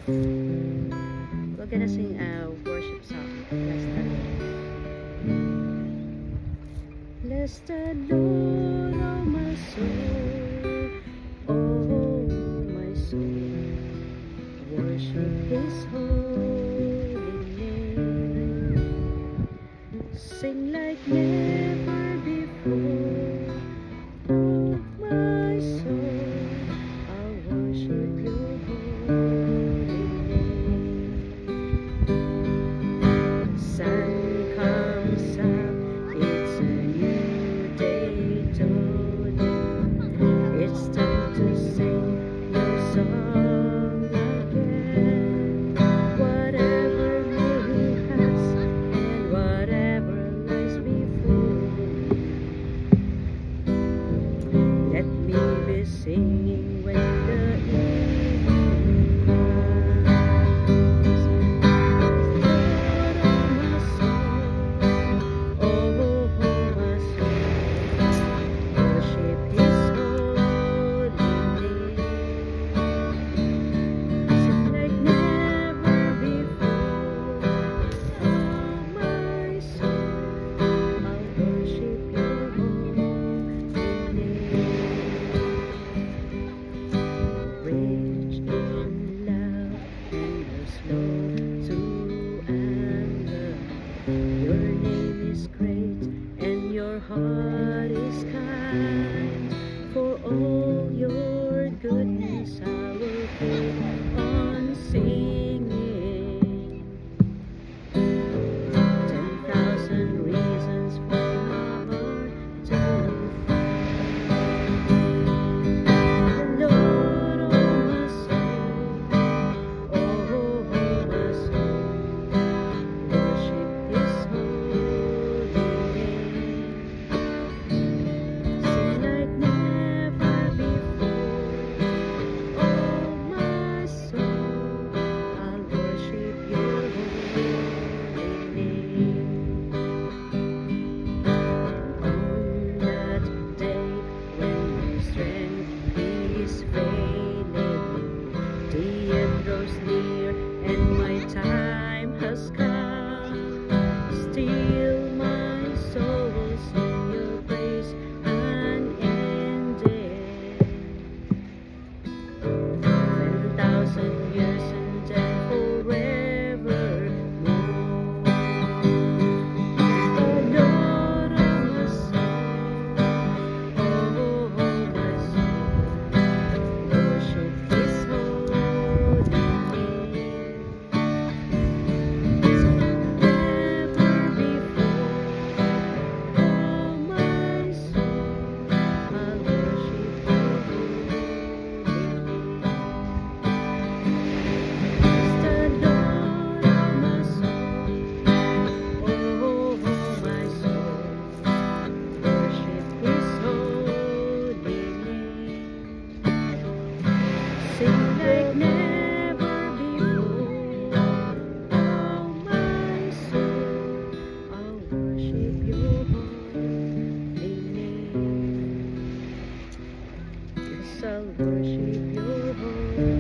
We're gonna sing a worship song. Bless the Lord, oh my soul, oh my soul, worship His holy name. Sing like never before, oh my soul, I'll worship Your holy name. Sun comes up, it's a new day dawning. It's time to sing your song again. Whatever you pass and whatever lies before, let me be singing when the evening comes. Lord, oh my soul, worship His holy name. Sing like never before, oh my soul, I'll worship Your holy name. Rich in love and you're slow to anger. Your name is great and Your heart is kind. For all Your goodness I will keep on singing. 10,000 reasons for my heart to find. Lord, oh my soul, oh my soul, worship His holy name. Sing like never before, oh my soul, I'll worship Your holy name. On that day when my strength is failing, the end draws near and my time has come. Still my soul will sing Your praise unending. 10,000 years and then forevermore. The Lord, oh my soul, oh my soul, worship His holy name. Sing like never before, oh my soul, I'll worship Your holy name. Bless the Lord, oh my soul, oh my soul, worship His holy name. Sing like never before, oh my soul, I'll worship Your holy name. Yes, I'll worship Your holy name.